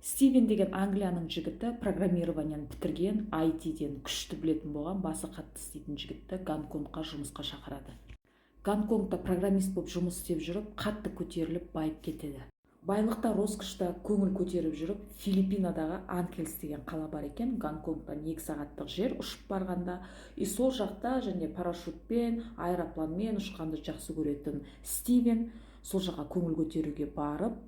Стивен деген Англияның жігіті программированияны бітірген, IT-ден күшті білетін болған, басы қатты істейтін жігітті Гонконгқа жұмысқа шақырады. Гонконгта программист болып жұмыс істеп жүріп, қатты көтеріліп байып кетеді. Байлықта, роскошта көңіл көтеріп жүріп, Филиппинадағы Анкельс деген қала бар екен. Гонконгтан 2 сағаттық жер ұшып барғанда, сол жақта және парашютпен, аэропланмен ұшқанды жақсы көретін Стивен сол жаққа көңіл көтеруге барып,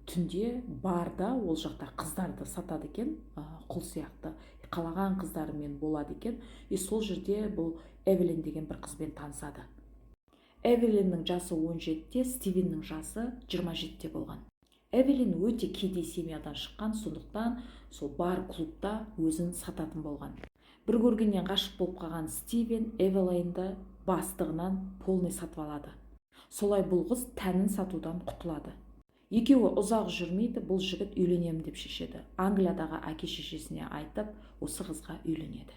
түнде барда ол жақта қыздарды сатады екен, құл сияқты. Қалаған қыздарымен болады екен. Сол жерде бұл Эвелин деген бір қызбен танысады. Эвелиннің жасы 17-те, Стивеннің жасы 27-те болған. Эвелин өте кедей семьядан шыққан, сондықтан сол бар клубта өзін сататын болған. Бір көргеннен ғашық болып қалған Стивен Эвелинді бастығынан полный сатып алады. Солай бұл қыз тәнін сатудан құтылады. Екеуі ұзақ жүрмейді, бұл жігіт үйленемін деп шешеді. Англиядағы әке-шешесіне айтып, осы қызға үйленеді.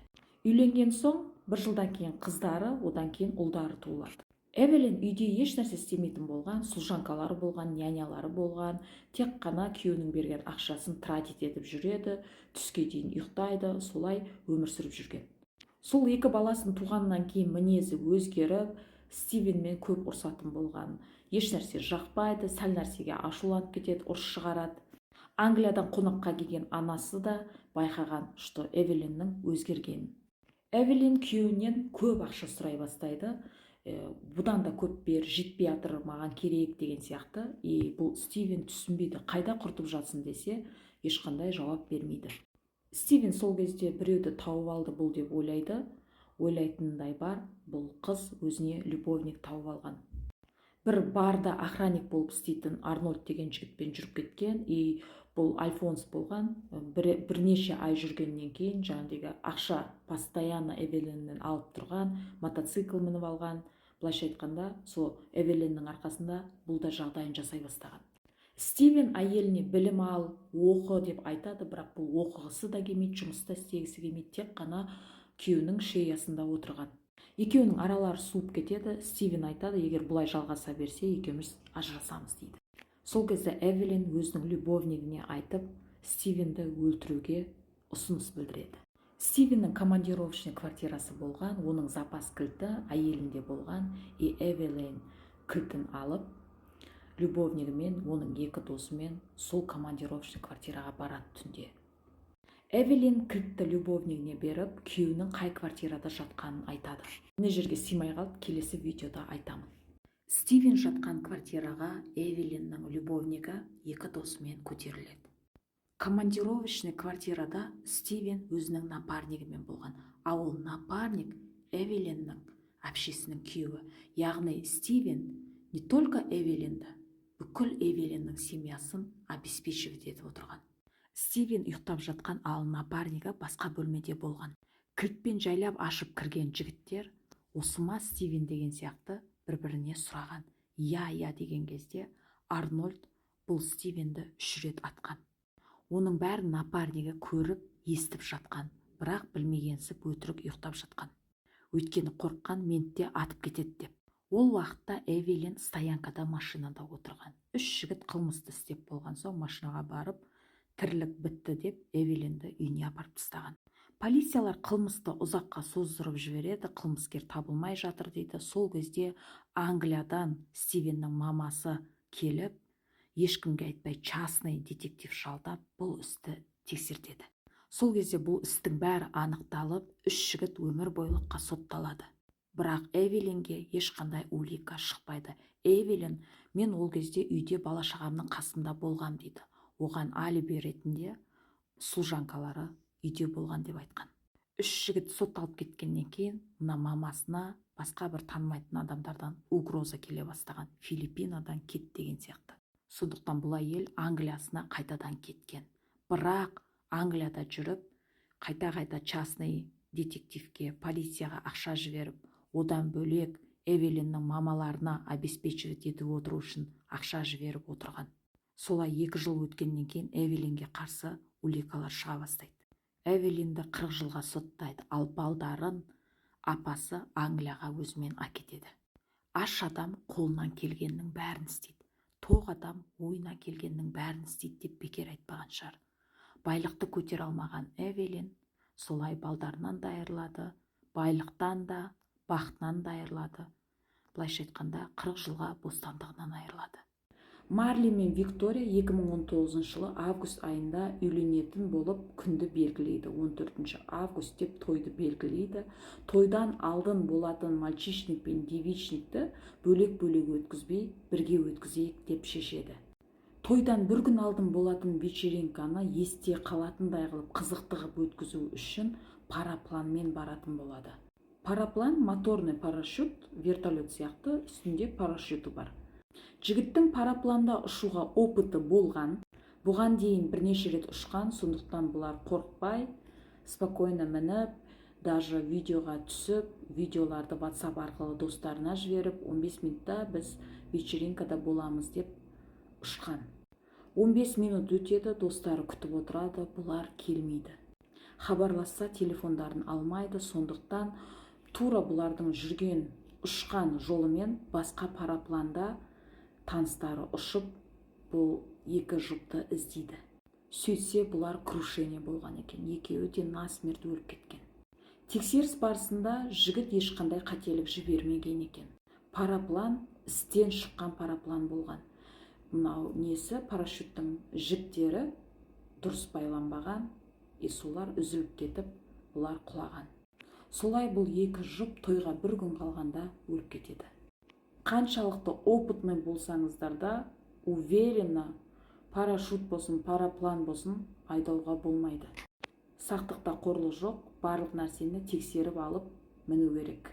Үйленген соң, бір жылдан кейін қыздары, одан кейін ұлдары туылады. Эвелин үйде еш нәрсе істемейтін болған, служанкалары болған, нянялары болған, тек қана күйеуінің берген ақшасын тратить етіп жүреді, түске дейін ұйықтайды, солай өмір сүріп жүрген. Сол екі баласын туғаннан кейін мінезі өзгеріп, Стивенмен көп ұрсатын болған. Еш нәрсе жақпайды, сәл нәрсеге ашуланып кетеді, ұрыс шығарады. Англиядан қонаққа келген анасы да байқаған, что Эвелиннің өзгергенін. Эвелин күйеуінен көп ақша сұрай бастайды. Бұдан да көп бер, жетпей жатыр, маған керек деген сияқты. Бұл Стивен түсінбейді, қайда құртып жатсын десе, ешқандай жауап бермейді. Стивен сол кезде біреуді тауып алды бұл деп ойлайды. Ойлайтындай бар, бұл қыз өзіне любовник тауып алған. Бір барда охранник болып істейтін Арнольд деген жігітпен жүріп кеткен. Бұл Альфонс болған. Бірнеше ай жүргеннен кейін жаңағы ақша постоянно Эвелиннен алып тұрған, мотоцикл мініп алған. Былайша айтқанда, сол Эвелиннің арқасында бұл да жағдайын жасай бастаған. Стивен әйеліне білім ал, оқы деп айтады, бірақ бұл оқығысы да келмейді, жұмыста істегісі келмейді, тек қана күйеуінің шеясында отырған. Екеуінің аралары суып кетеді. Стивен айтады, егер бұлай жалғаса берсе, екеуміз ажырасамыз дейді. Сол кезде Эвелин өзінің любовнигіне айтып, Стивенді өлтіруге ұсыныс білдіреді. Стивеннің командировочный квартирасы болған, оның запас кілті әйелінде болған, Эвелин кілтін алып, любовнигімен, оның екі досымен сол командировочный квартираға барады түнде. Эвелин кілтті любовнигіне беріп, күйеуінің қай квартирада жатқанын айтады. Мына жерге сыймай қалды, келесі видеода айтамын. Стивен жатқан квартираға Эвелиннің любовнигі екі досымен көтеріледі. Командировочный квартирада Стивен өзінің напарнигімен болған. Ол напарник Эвелиннің әпшесінің күйеуі. Яғни Стивен не только Эвелинді, бүкіл Эвелиннің семьясын обеспечивать етіп отырған. Стивен ұйықтап жатқан, ал напарнигі басқа бөлмеде болған. Кілтпен жайлап ашып кірген жігіттер осыма Стивен деген сияқты бір-біріне сұраған. Я деген кезде Арнольд бұл Стивенді 3 рет атқан. Оның бәрін напарнигі көріп, естіп жатқан, бірақ білмегенсіп өтірік ұйықтап жатқан. Өйткені қорыққан ментте атып кетеді деп. Ол уақытта Эвелин стоянкада машинада отырған. 3 жігіт қылмысты істеп болған соң машинаға барып, тірлік бітті деп Эвелинді үйіне апарып тастаған. Полициялар қылмысты ұзаққа создырып жібереді, қылмыскер табылмай жатыр дейді. Сол кезде Англиядан Стивеннің мамасы келіп, ешкімге айтпай частный детектив жалдап бұл істі тексертеді. Сол кезде бұл істің бәрі анықталып, 3 жігіт өмір бойлыққа сотталады. Бірақ Эвелинге ешқандай улика шықпайды. Эвелин, мен ол кезде үйде бала-шағамның қасында болғам дейді. Оған алиби ретінде служанкалары үйде болған деп айтқан. 3 жігіт сотталып кеткеннен кейін, мына мамасына басқа бір танымайтын адамдардан угроза келе бастаған. Филиппинадан кет деген сияқты. Сондықтан бұл әйел Англиясына қайтадан кеткен. Бірақ Англияда жүріп, қайта частный детективке, полицияға ақша жіберіп, одан бөлек Эвелиннің мамаларына обеспечивать етіп отыру үшін ақша жіберіп отырған. Солай 2 жыл өткеннен кейін Эвелинге қарсы уликалар шыға бастайды. Эвелинді 40 жылға соттайды, ал балдарын апасы Англияға өзімен әкетеді. Аш адам қолынан келгеннің бәрін істейді. Тоқ адам ойына келгеннің бәрін істейді деп бекер айтпаған шығар. Байлықты көтере алмаған Эвелин солай балдарынан да айырылады, байлықтан да, бақытынан да айырылады. Былайша айтқанда 40 жылға бостандығынан айырылады. Марли мен Виктория 2019 жылы август айында үйленетін болып күнді белгілейді. 14 август деп тойды белгілейді. Тойдан алдын болатын мальчишник пен девичникті бөлек-бөлек өткізбей, бірге өткізейік деп шешеді. Тойдан бір күн алдын болатын вечеринканы есте қалатындай қылып қызықты қылып өткізу үшін парапланмен баратын болады. Параплан моторный парашют, вертолет сияқты, үстінде парашюті бар. Жігіттің парапланда ұшуға опыты болған, бұған дейін бірнеше рет ұшқан, сондықтан бұлар қорықпай, спокойно мініп, даже видеоға түсіп, видеоларды WhatsApp арқылы достарына жіберіп, 15 минутта біз вечеринкада боламыз деп ұшқан. 15 минут өтеді, достары күтіп отырады, бұлар келмейді. Хабарласса телефондарын алмайды, сондықтан тура бұлардың жүрген ұшқан жолымен басқа парапланда таныстары ұшып, бұл екі жұпты іздейді. Сөйтсе, бұлар крушение болған екен, екеуі де насмерть өліп кеткен. Тексеріс барысында жігіт ешқандай қателік жібермеген екен. Параплан істен шыққан параплан болған. Мынау несі, парашюттің жіптері дұрыс байланбаған, солар үзіліп кетіп, бұлар құлаған. Солай бұл екі жұп тойға бір күн қалғанда өліп кетеді. Қаншалықты опытный болсаңыздар да, уверенно парашют болсын, параплан болсын айдауға болмайды. Сақтықта қорлық жоқ, барлық нәрсені тексеріп алып міну керек.